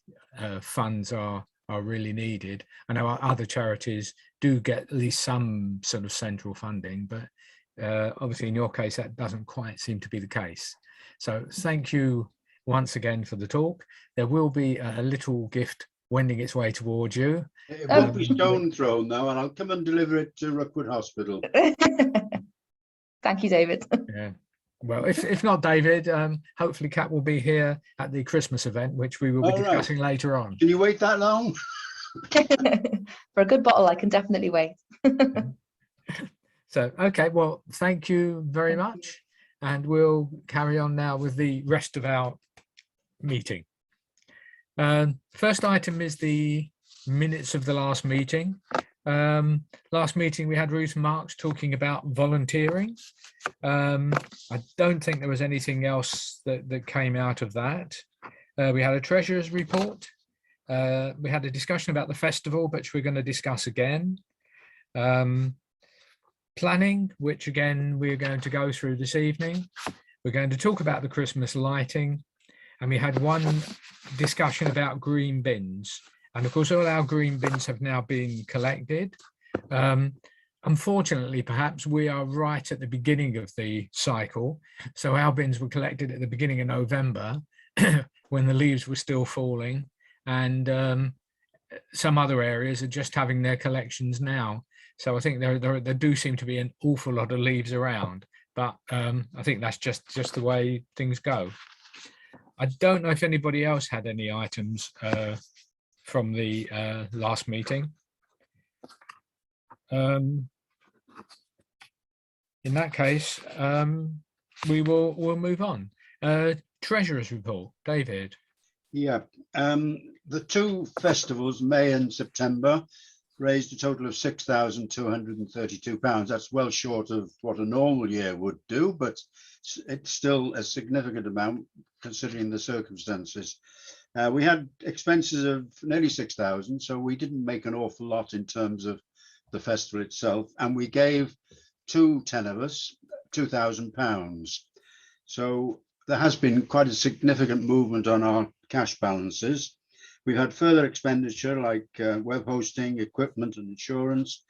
funds are really needed. I know other charities do get at least some sort of central funding, but obviously in your case that doesn't quite seem to be the case. So thank you once again for the talk. There will be a little gift wending its way towards you. It won't be stone thrown now, and I'll come and deliver it to Rickwood Hospital. Thank you, David. Yeah. Well, if not David, hopefully Kat will be here at the Christmas event, which we will be discussing later on. Can you wait that long? For a good bottle, I can definitely wait. So, okay, well, thank you very much. And we'll carry on now with the rest of our meeting. First item is the minutes of the last meeting. Last meeting we had Ruth Marks talking about volunteering. I don't think there was anything else that came out of that. We had a treasurer's report. We had a discussion about the festival, which we're going to discuss again. Planning, which again we're going to go through this evening. We're going to talk about the Christmas lighting, and we had one discussion about green bins. And of course, all our green bins have now been collected. Unfortunately, perhaps we are right at the beginning of the cycle. So our bins were collected at the beginning of November when the leaves were still falling, and some other areas are just having their collections now. So I think there do seem to be an awful lot of leaves around, but I think that's just the way things go. I don't know if anybody else had any items from the last meeting. In that case, we'll move on. Treasurer's report, David. Yeah, the two festivals, May and September, raised a total of £6,232. That's well short of what a normal year would do, but it's still a significant amount considering the circumstances. We had expenses of nearly 6,000, so we didn't make an awful lot in terms of the festival itself, and we gave 10 of us £2,000. So there has been quite a significant movement on our cash balances. We've had further expenditure like web hosting, equipment and insurance,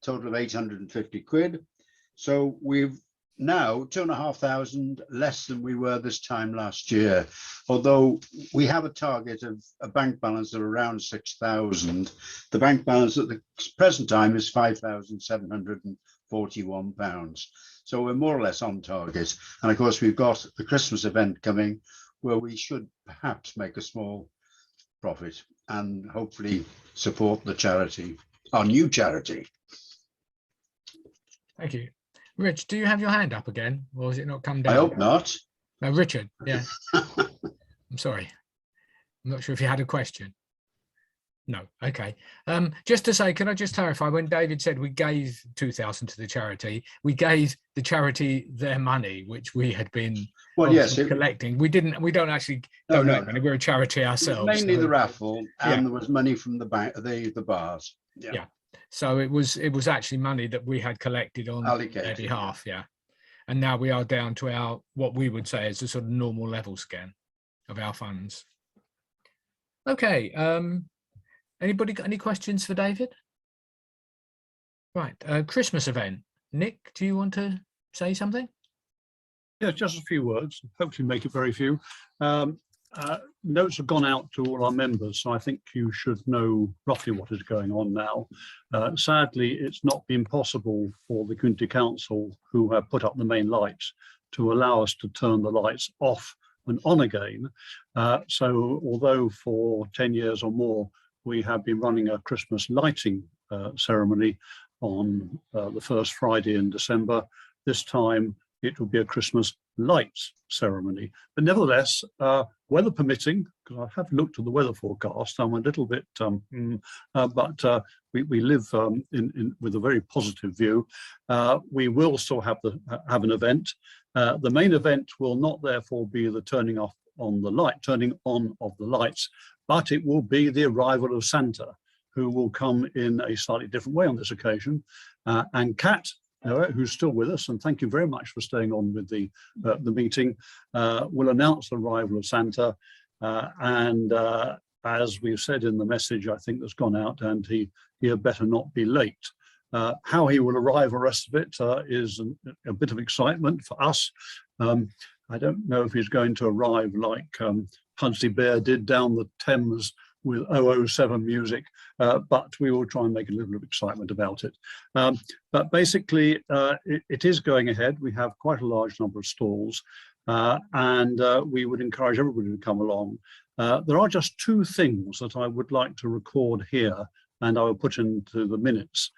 total of 850 quid. So we've now 2,500 less than we were this time last year. Although we have a target of a bank balance of around 6,000, the bank balance at the present time is £5,741. So we're more or less on target. And of course, we've got the Christmas event coming where we should perhaps make a small profit and hopefully support the charity, our new charity. Thank you. Rich, do you have your hand up again, or has it not come down? I hope not. No, Richard, yeah. I'm sorry. I'm not sure if you had a question. No. Okay. Just to say, can I just clarify, when David said we gave 2,000 to the charity, we gave the charity their money, which we had been Well, yes, collecting. We don't actually No, donate no. money. We're a charity it was ourselves. mainly so- the raffle, and Yeah. there was money from the bank, the bars. Yeah. So it was actually money that we had collected on their Allocated, behalf. Yeah. And now we are down to our, what we would say is the sort of normal levels again of our funds. Okay. Anybody got any questions for David? Right. Christmas event. Nick, do you want to say something? Yeah, just a few words, hopefully make it very few. Notes have gone out to all our members, so I think you should know roughly what is going on now. Sadly, it's not been possible for the Community Council, who have put up the main lights, to allow us to turn the lights off and on again. So although for 10 years or more, we have been running a Christmas lighting ceremony on the first Friday in December, this time it will be a Christmas lights ceremony. But nevertheless, weather permitting, because I have looked at the weather forecast, I'm a little bit, but we live with a very positive view. We will still have an event. The main event will not therefore be the turning on of the lights, but it will be the arrival of Santa, who will come in a slightly different way on this occasion. And Kat, who's still with us, and thank you very much for staying on with the meeting, will announce the arrival of Santa. As we've said in the message, I think that's gone out, and he had better not be late. How he will arrive, the rest of it is a bit of excitement for us. I don't know if he's going to arrive like Pudsey Bear did down the Thames with 007 music, but we will try and make a little bit of excitement about it. But basically, it is going ahead. We have quite a large number of stalls, and we would encourage everybody to come along. There are just two things that I would like to record here, and I will put into the minutes.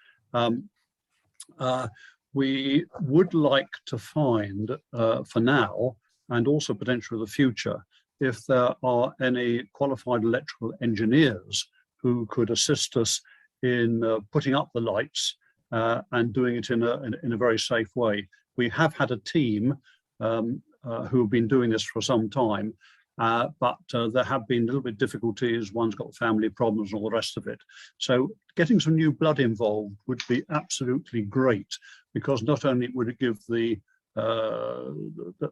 We would like to find, for now, and also potentially for the future, if there are any qualified electrical engineers who could assist us in putting up the lights and doing it in a very safe way. We have had a team who have been doing this for some time, but there have been a little bit difficulties. One's got family problems and all the rest of it. So getting some new blood involved would be absolutely great, because not only would it give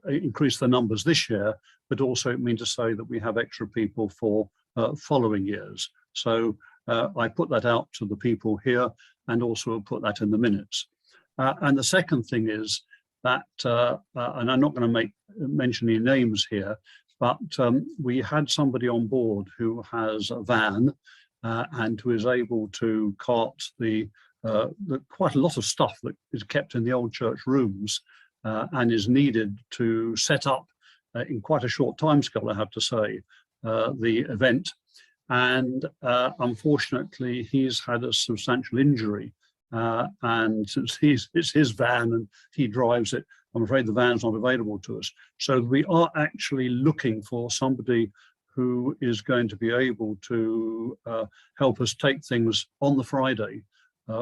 increase the numbers this year, but also it means to say that we have extra people for following years. So I put that out to the people here, and also put that in the minutes. And the second thing is that, and I'm not going to mention any names here, but we had somebody on board who has a van and who is able to cart quite a lot of stuff that is kept in the old church rooms and is needed to set up in quite a short time scale, I have to say, the event. And unfortunately, he's had a substantial injury. And since it's his van and he drives it, I'm afraid the van's not available to us. So we are actually looking for somebody who is going to be able to help us take things on the Friday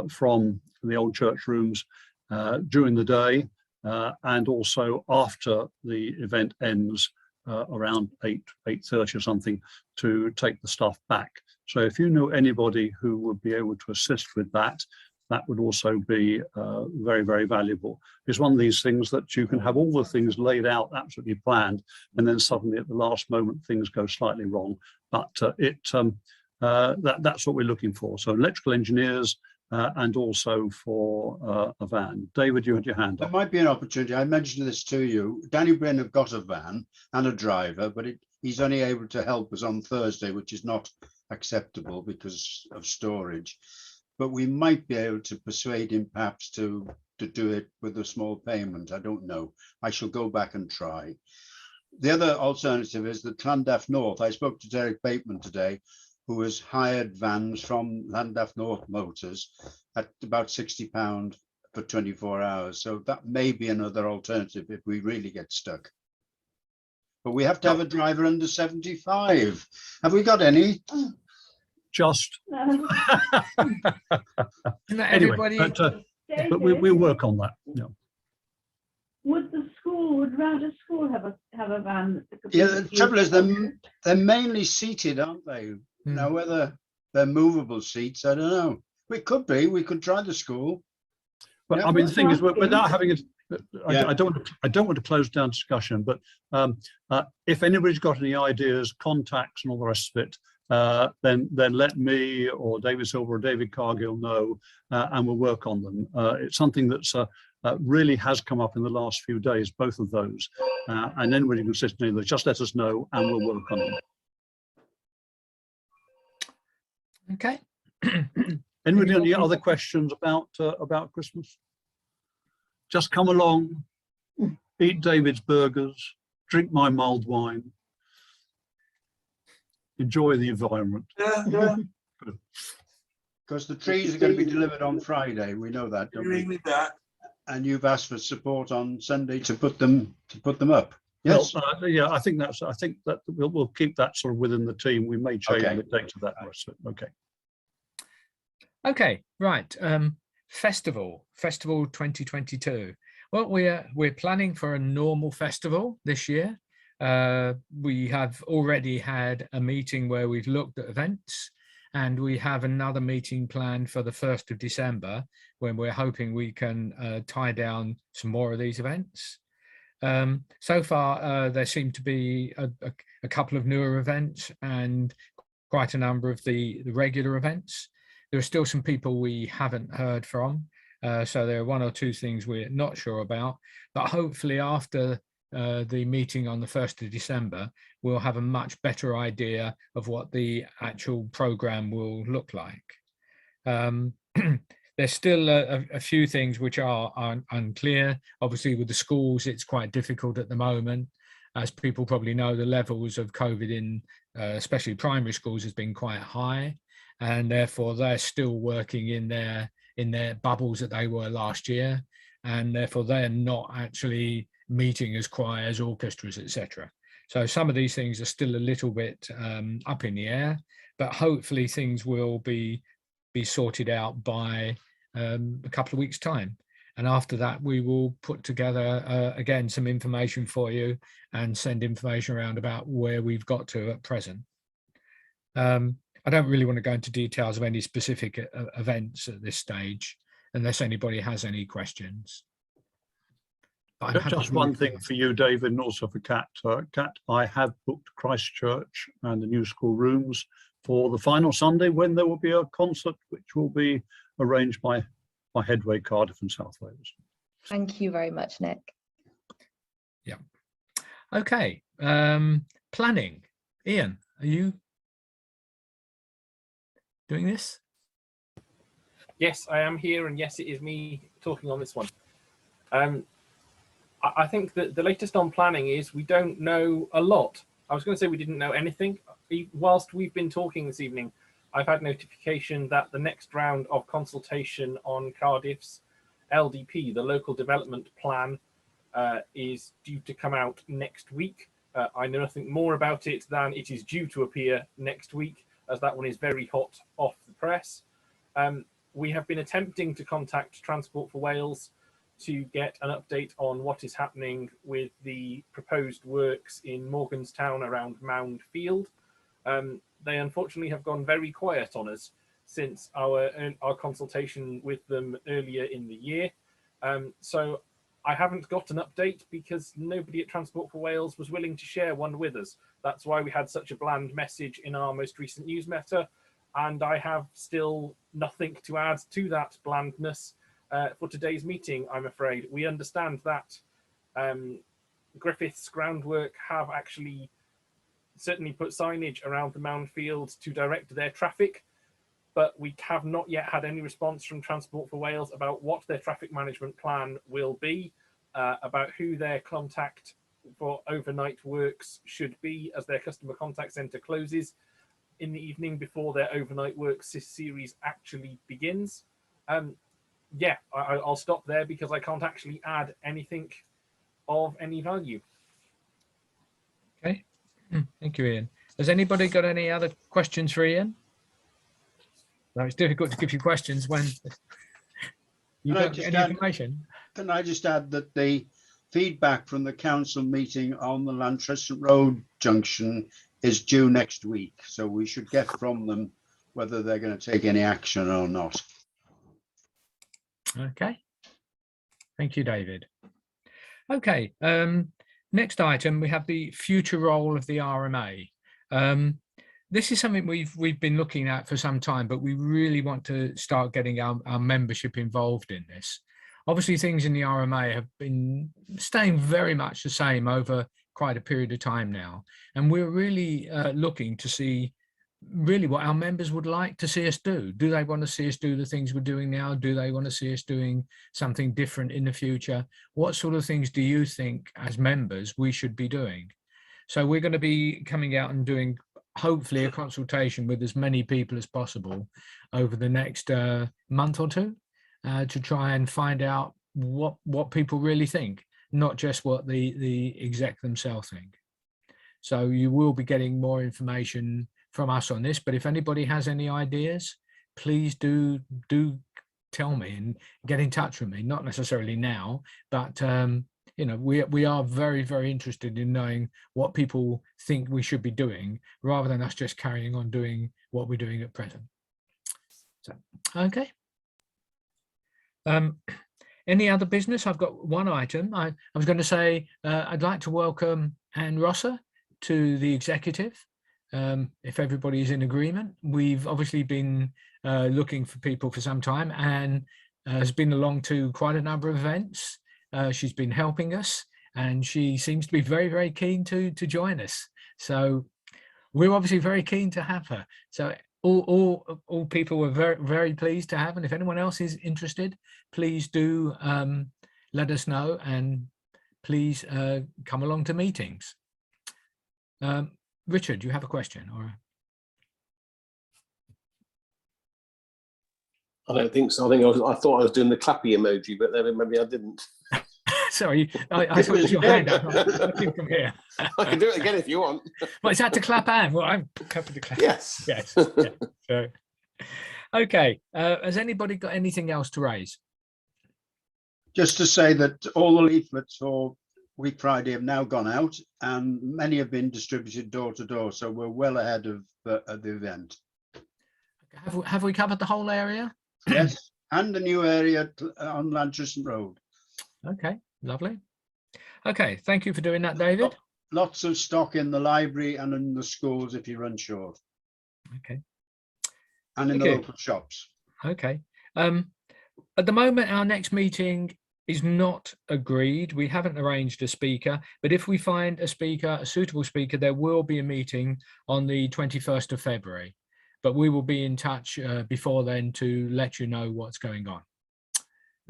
from the old church rooms during the day, and also after the event ends around 8:30 or something, to take the stuff back. So if you know anybody who would be able to assist with that, that would also be very, very valuable. It's one of these things that you can have all the things laid out, absolutely planned, and then suddenly at the last moment things go slightly wrong. But that's what we're looking for. So electrical engineers, and also for a van. David, you had your hand There up. might be an opportunity. I mentioned this to you. Danny Bryn have got a van and a driver, but he's only able to help us on Thursday, which is not acceptable because of storage. But we might be able to persuade him perhaps to do it with a small payment. I don't know. I shall go back and try. The other alternative is the Llandaff North. I spoke to Derek Bateman today, who has hired vans from Llandaff North Motors at about £60 for 24 hours. So that may be another alternative if we really get stuck. But we have to have a driver under 75. Have we got any? just. Isn't that Anyway, everybody? but we'll work on that. Yeah. Would Radyr School have a van? that could be Yeah, the used trouble is for- they're mainly seated, aren't they? Now, whether they're movable seats, I don't know. We could try the school. But Yeah. I mean, the thing is, without having it, Yeah. I don't want to close down discussion. But if anybody's got any ideas, contacts, and all the rest of it, then let me or David Silver or David Cargill know, and we'll work on them. It's something that's really has come up in the last few days, both of those. And anybody who says to me, just let us know, and we'll work on them. Okay. Anybody any other questions about Christmas? Just come along, eat David's burgers, drink my mulled wine, enjoy the environment. Because the trees are going to be delivered on Friday. We know that, don't we? And you've asked for support on Sunday to put them up. Yes. Well, yeah, I think that we'll keep that sort of within the team. We may change Okay. the date of that. Okay. Okay, right. Festival 2022. Well, we're planning for a normal festival this year. We have already had a meeting where we've looked at events, and we have another meeting planned for the 1st of December when we're hoping we can tie down some more of these events. So far, there seem to be a couple of newer events and quite a number of the regular events. There are still some people we haven't heard from. So there are one or two things we're not sure about, but hopefully after the meeting on the 1st of December, we'll have a much better idea of what the actual program will look like. There's still a few things which are unclear. Obviously with the schools, it's quite difficult at the moment. As people probably know, the levels of COVID in especially primary schools has been quite high, and therefore they're still working in their bubbles that they were last year, and therefore they're not actually meeting as choirs, orchestras, etc. So some of these things are still a little bit up in the air, but hopefully things will be sorted out by a couple of weeks' time. And after that, we will put together again some information for you and send information around about where we've got to at present. I don't really want to go into details of any specific events at this stage, unless anybody has any questions. Just one thing for you, David, and also for Kat. Kat, I have booked Christchurch and the new school rooms for the final Sunday when there will be a concert, which will be arranged by Headway, Cardiff and South Wales. Thank you very much, Nick. Yeah. Okay. Planning. Ian, are you doing this? Yes, I am here, and yes, it is me talking on this one. I think that the latest on planning is we don't know a lot. I was going to say we didn't know anything. Whilst we've been talking this evening, I've had notification that the next round of consultation on Cardiff's LDP, the local development plan, is due to come out next week. I know nothing more about it than it is due to appear next week, as that one is very hot off the press. We have been attempting to contact Transport for Wales to get an update on what is happening with the proposed works in Morganstown around Mound Field. They unfortunately have gone very quiet on us since our consultation with them earlier in the year. So I haven't got an update because nobody at Transport for Wales was willing to share one with us. That's why we had such a bland message in our most recent newsletter, and I have still nothing to add to that blandness for today's meeting, I'm afraid. We understand that Griffith's groundwork have actually certainly put signage around the Mound Field to direct their traffic, but we have not yet had any response from Transport for Wales about what their traffic management plan will be, about who their contact for overnight works should be as their customer contact centre closes in the evening before their overnight works series actually begins. Yeah, I'll stop there because I can't actually add anything of any value. Okay. Thank you, Ian. Has anybody got any other questions for Ian? So it's difficult to give you questions when you Can I don't get just any add- information. Can I just add that the feedback from the council meeting on the Lantresham Road junction is due next week, so we should get from them whether they're going to take any action or not. Okay. Thank you, David. Okay. Next item, we have the future role of the RMA. This is something we've been looking at for some time, but we really want to start getting our membership involved in this. Obviously, things in the RMA have been staying very much the same over quite a period of time now, and we're really looking to see really what our members would like to see us do. Do they want to see us do the things we're doing now? Do they want to see us doing something different in the future? What sort of things do you think as members we should be doing? So we're going to be coming out and doing hopefully a consultation with as many people as possible over the next month or two to try and find out what people really think, not just what the exec themselves think. So you will be getting more information from us on this, but if anybody has any ideas, please do tell me and get in touch with me. Not necessarily now, but you know, we are very, very interested in knowing what people think we should be doing, rather than us just carrying on doing what we're doing at present. So, okay. Any other business? I've got one item. I was going to say I'd like to welcome Anne Rosser to the executive. If everybody is in agreement. We've obviously been looking for people for some time, and has been along to quite a number of events. She's been helping us, and she seems to be very, very keen to join us. So we're obviously very keen to have her. So all people were very, very pleased to have, and if anyone else is interested, please do let us know, and please come along to meetings. Richard, do you have a question? Or I don't think so. I thought I was doing the clappy emoji, but then maybe I didn't. sorry, I thought it was your hand up. Looking from here. I can do it again if you want. Well, is that to clap Anne? Well, I'm happy to clap. Yes. Yes. Yeah. So, okay. Has anybody got anything else to raise? Just to say that all the leaflets for Week Friday have now gone out, and many have been distributed door to door, so we're well ahead of the event. Have we covered the whole area? Yes, and the new area on Lantresham Road. Okay, lovely. Okay, thank you for doing that, David. Lots of stock in the library and in the schools if you run short. Okay. And in the local shops. Okay. At the moment, our next meeting is not agreed. We haven't arranged a speaker, but if we find a speaker, a suitable speaker, there will be a meeting on the 21st of February. But we will be in touch before then to let you know what's going on.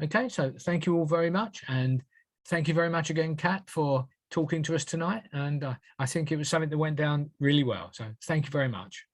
Okay, so thank you all very much. And thank you very much again, Kat, for talking to us tonight. And I think it was something that went down really well. So thank you very much.